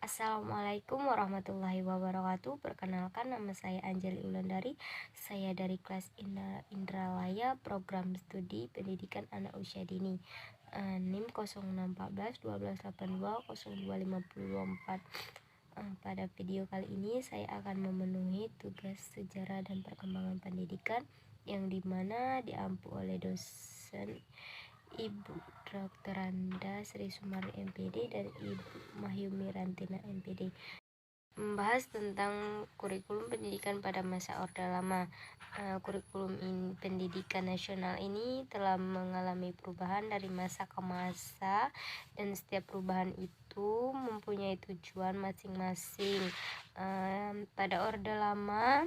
Assalamualaikum warahmatullahi wabarakatuh. Perkenalkan, nama saya Anjali Ulandari. Saya dari kelas Indralaya, program studi pendidikan anak usia dini. NIM 0614 1282 025024. Pada video kali ini saya akan memenuhi tugas sejarah dan perkembangan pendidikan yang dimana diampu oleh dosen Ibu Dr. Randa Sri Sumari MPD dan Ibu Mahyumi Rantina MPD, membahas tentang kurikulum pendidikan pada masa Orde Lama. Kurikulum pendidikan nasional ini telah mengalami perubahan dari masa ke masa, dan setiap perubahan itu mempunyai tujuan masing-masing. Pada Orde Lama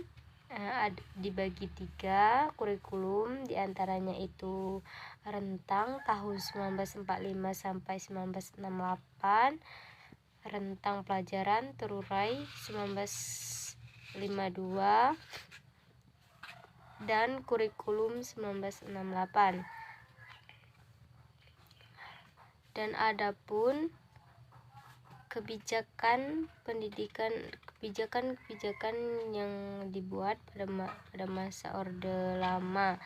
dibagi 3 kurikulum, diantaranya itu rentang tahun 1945 sampai 1968, rentang pelajaran terurai 1952, dan kurikulum 1968. Dan adapun kebijakan yang dibuat pada masa Orde Lama.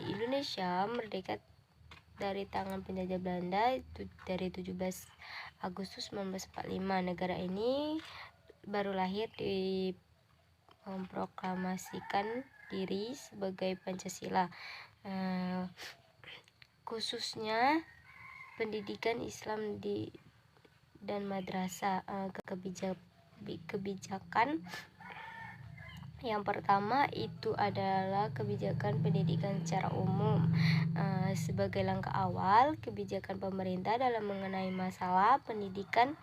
Di Indonesia merdeka dari tangan penjajah Belanda itu dari 17 Agustus 1945. Negara ini baru lahir memproklamasikan diri sebagai Pancasila, khususnya pendidikan Islam dan madrasah. Kebijakan yang pertama itu adalah kebijakan pendidikan secara umum. Sebagai langkah awal, kebijakan pemerintah dalam mengenai masalah pendidikan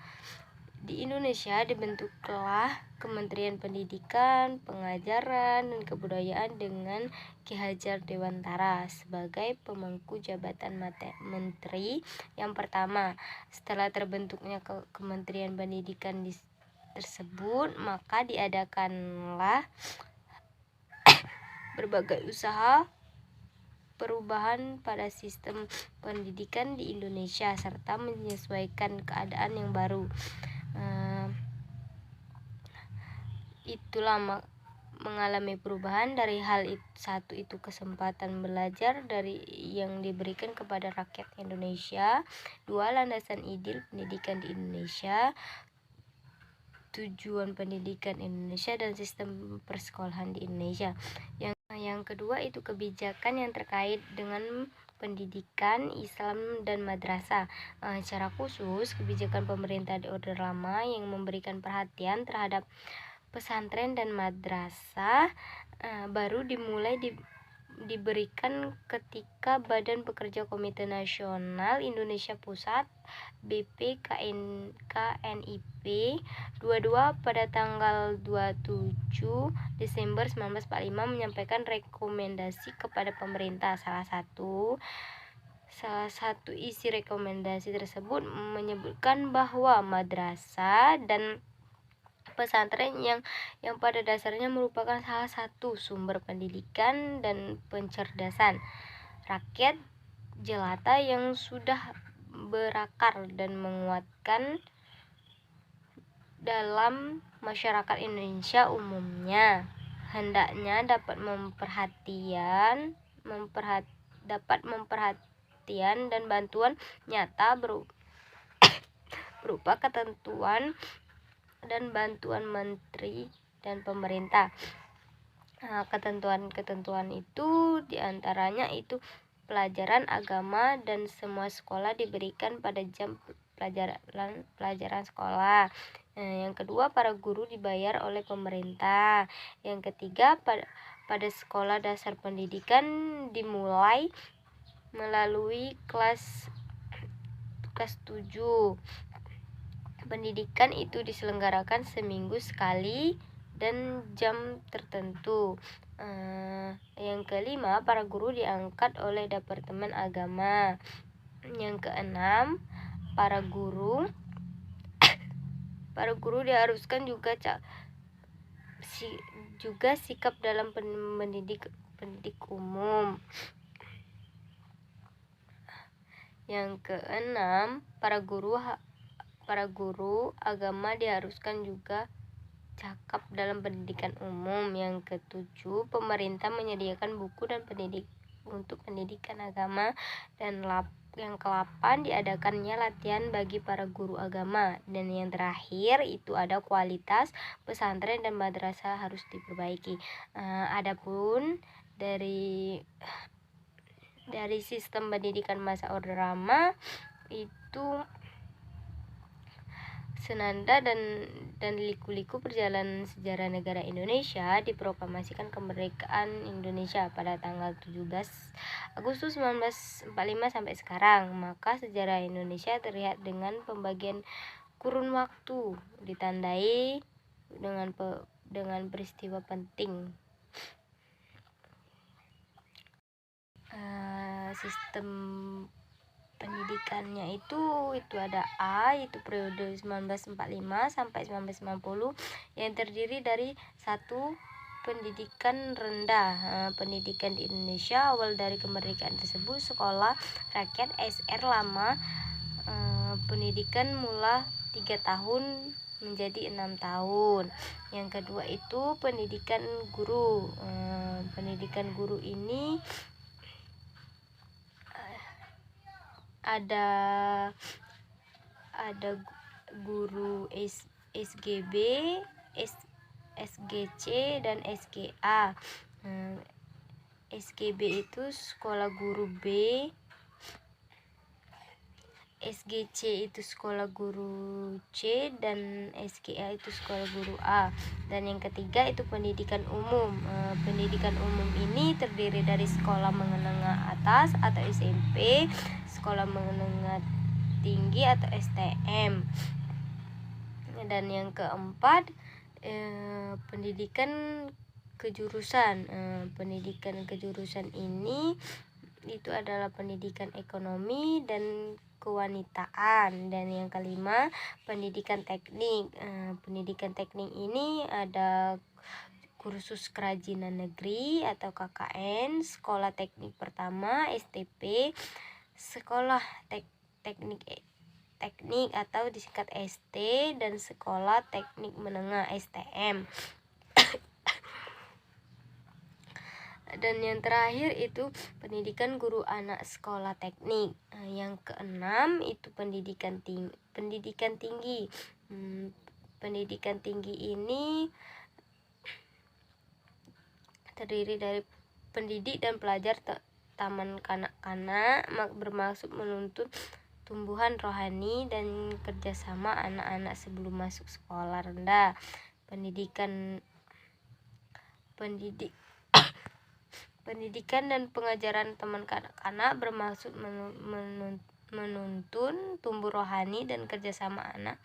di Indonesia dibentuklah Kementerian Pendidikan, Pengajaran, dan Kebudayaan dengan Ki Hajar Dewantara sebagai pemangku jabatan menteri yang pertama. Setelah terbentuknya Kementerian Pendidikan tersebut, maka diadakanlah berbagai usaha perubahan pada sistem pendidikan di Indonesia serta menyesuaikan keadaan yang baru. Itulah mengalami perubahan dari hal satu itu kesempatan belajar yang diberikan kepada rakyat Indonesia. 2. Landasan ideal pendidikan di Indonesia, tujuan pendidikan Indonesia, dan sistem persekolahan di Indonesia. Yang kedua itu kebijakan yang terkait dengan pendidikan Islam dan madrasah. Secara khusus, kebijakan pemerintah di Orde Lama yang memberikan perhatian terhadap pesantren dan madrasah baru dimulai diberikan ketika Badan Pekerja Komite Nasional Indonesia Pusat BPKNIP 22 pada tanggal 27 Desember 1945 menyampaikan rekomendasi kepada pemerintah. Salah satu isi rekomendasi tersebut menyebutkan bahwa madrasah dan pesantren yang pada dasarnya merupakan salah satu sumber pendidikan dan pencerdasan rakyat jelata yang sudah berakar dan menguatkan dalam masyarakat Indonesia umumnya, hendaknya dapat memperhatian dan bantuan nyata berupa ketentuan dan bantuan menteri dan pemerintah. Ketentuan itu diantaranya itu pelajaran agama dan semua sekolah diberikan pada jam pelajaran sekolah. Yang kedua, para guru dibayar oleh pemerintah. Yang ketiga, pada sekolah dasar pendidikan dimulai melalui kelas 7. Pendidikan itu diselenggarakan seminggu sekali dan jam tertentu. Yang kelima, para guru diangkat oleh Departemen Agama. Yang keenam, para guru diharuskan juga sikap dalam pendidik umum. Yang keenam, para guru para guru agama diharuskan juga cakap dalam pendidikan umum. Yang ketujuh, pemerintah menyediakan buku dan untuk pendidikan agama. Dan yang ke-8, diadakannya latihan bagi para guru agama. Dan yang terakhir itu ada kualitas pesantren dan madrasah harus diperbaiki. Adapun dari sistem pendidikan masa Orde Lama itu senanda dan liku-liku perjalanan sejarah negara Indonesia. Diproklamasikan kemerdekaan Indonesia pada tanggal 17 Agustus 1945 sampai sekarang. Maka sejarah Indonesia terlihat dengan pembagian kurun waktu, ditandai dengan peristiwa penting. Sistem pendidikannya itu ada A, itu periode 1945 sampai 1990, yang terdiri dari 1. Pendidikan rendah. Pendidikan di Indonesia awal dari kemerdekaan tersebut sekolah rakyat SR lama, pendidikan mula 3 tahun menjadi 6 tahun. Yang kedua itu pendidikan guru. Pendidikan guru ini ada guru SGB, SGC dan SGA. SGB itu sekolah guru B, SGC itu sekolah guru C, dan SGA itu sekolah guru A. Dan yang ketiga itu pendidikan umum. Pendidikan umum ini terdiri dari sekolah menengah atas atau SMP, sekolah menengah tinggi atau STM. Dan yang keempat, pendidikan kejurusan. Pendidikan kejurusan ini itu adalah pendidikan ekonomi dan kewanitaan. Dan yang kelima, pendidikan teknik. Pendidikan teknik ini ada kursus kerajinan negeri atau KKN, sekolah teknik pertama STP, sekolah teknik atau disingkat ST, dan sekolah teknik menengah STM. Dan yang terakhir itu pendidikan guru anak sekolah teknik. Yang keenam itu pendidikan tinggi. Pendidikan tinggi ini terdiri dari pendidik dan pelajar taman kanak-kanak, bermaksud menuntut tumbuhan rohani dan kerjasama anak-anak sebelum masuk sekolah rendah. Pendidikan dan pengajaran teman kanak-kanak bermaksud menuntun tumbuh rohani dan kerjasama anak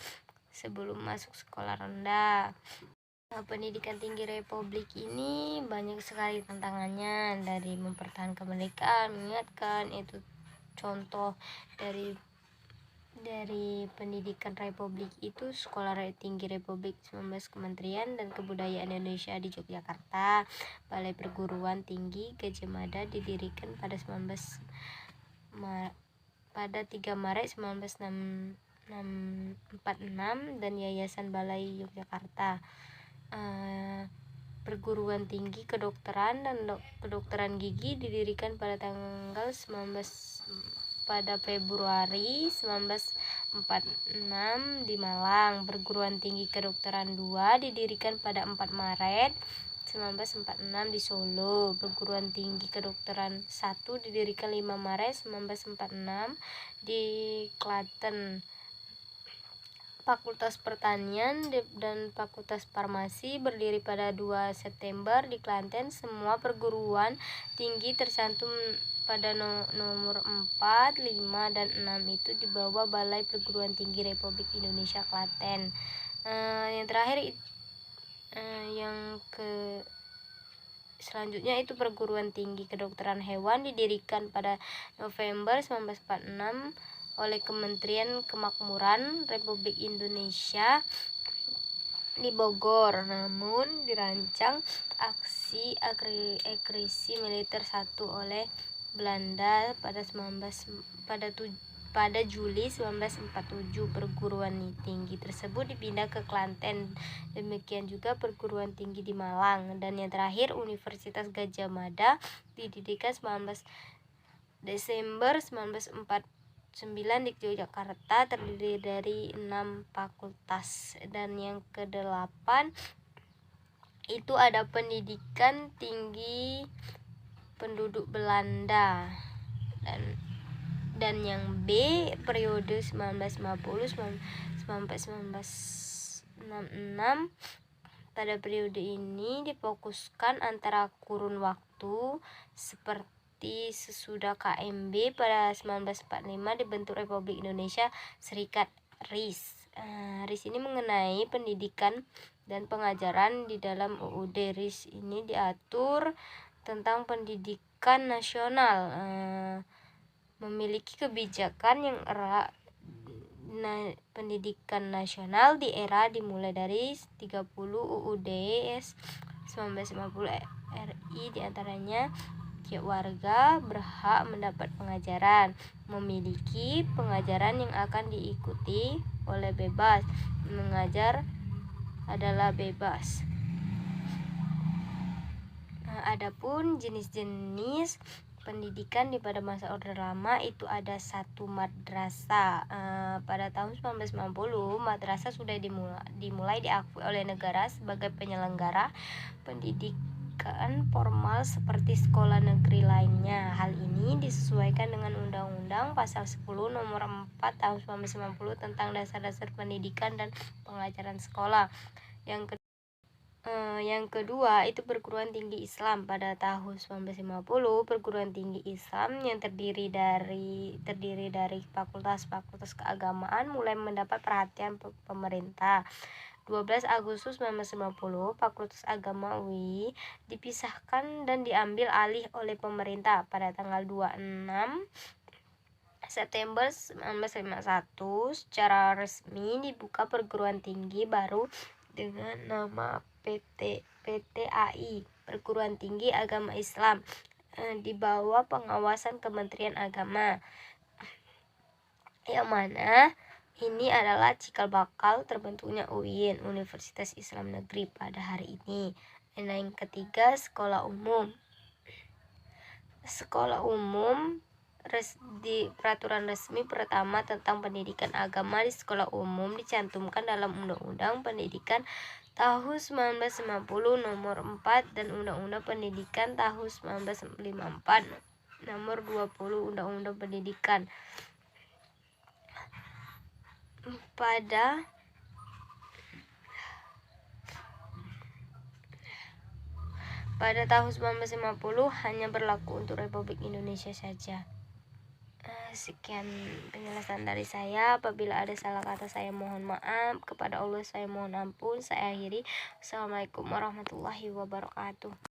sebelum masuk sekolah rendah. Pendidikan tinggi Republik ini banyak sekali tantangannya, dari mempertahankan kemerdekaan, mengingatkan itu contoh dari pendidikan Republik itu Sekolah Tinggi Republik 19 Kementerian dan Kebudayaan Indonesia di Yogyakarta. Balai Perguruan Tinggi Gadjah Mada didirikan pada 3 Maret 1946 dan Yayasan Balai Yogyakarta. Perguruan Tinggi Kedokteran dan Kedokteran Gigi didirikan pada Februari 1946 di Malang. Perguruan Tinggi Kedokteran 2 didirikan pada 4 Maret 1946 di Solo. Perguruan Tinggi Kedokteran 1 didirikan 5 Maret 1946 di Klaten. Fakultas Pertanian dan Fakultas Farmasi berdiri pada 2 September di Klaten. Semua perguruan tinggi tercantum pada nomor 4, 5, dan 6 itu di bawah Balai Perguruan Tinggi Republik Indonesia Klaten. Yang terakhir selanjutnya itu Perguruan Tinggi Kedokteran Hewan didirikan pada November 1946 oleh Kementerian Kemakmuran Republik Indonesia di Bogor, namun dirancang aksi agresi militer 1 oleh Belanda pada pada Juli 1947 perguruan tinggi tersebut dipindah ke Klaten. Demikian juga perguruan tinggi di Malang. Dan yang terakhir Universitas Gadjah Mada didirikan 19 Desember 1949 di Yogyakarta, terdiri dari 6 fakultas. Dan yang kedelapan itu ada pendidikan tinggi penduduk Belanda. Dan yang B periode 1950 sampai 1966. Pada periode ini difokuskan antara kurun waktu seperti sesudah KMB pada 1945 dibentuk Republik Indonesia Serikat RIS. RIS ini mengenai pendidikan dan pengajaran. Di dalam UUD RIS ini diatur tentang pendidikan nasional, memiliki kebijakan yang erat. Pendidikan nasional di era dimulai dari 30 UUD 1950 RI, diantaranya tiap warga berhak mendapat pengajaran, memiliki pengajaran yang akan diikuti oleh bebas, mengajar adalah bebas. Adapun jenis-jenis pendidikan di pada masa Orde Lama itu ada 1 madrasah. Pada tahun 1990 madrasah sudah dimulai diakui oleh negara sebagai penyelenggara pendidikan formal seperti sekolah negeri lainnya. Hal ini disesuaikan dengan Undang-Undang Pasal 10 Nomor 4 Tahun 1990 tentang dasar-dasar pendidikan dan pengajaran sekolah. Yang kedua itu perguruan tinggi Islam. Pada tahun 1950 perguruan tinggi Islam yang terdiri dari fakultas-fakultas keagamaan mulai mendapat perhatian pemerintah. 12 Agustus 1950 Fakultas Agama UI dipisahkan dan diambil alih oleh pemerintah. Pada tanggal 26 September 1951 secara resmi dibuka perguruan tinggi baru dengan nama PTAI, Perguruan Tinggi Agama Islam, di bawah pengawasan Kementerian Agama, yang mana ini adalah cikal bakal terbentuknya UIN, Universitas Islam Negeri, pada hari ini. Dan yang ketiga, sekolah umum. Sekolah umum di peraturan resmi pertama tentang pendidikan agama di sekolah umum dicantumkan dalam Undang-Undang Pendidikan tahun 1950 Nomor 4 dan Undang-Undang Pendidikan tahun 1954 Nomor 20 Undang-Undang Pendidikan. Pada tahun 1950 hanya berlaku untuk Republik Indonesia saja. Sekian penjelasan dari saya. Apabila ada salah kata saya mohon maaf. Kepada Allah saya mohon ampun. Saya akhiri. Assalamualaikum warahmatullahi wabarakatuh.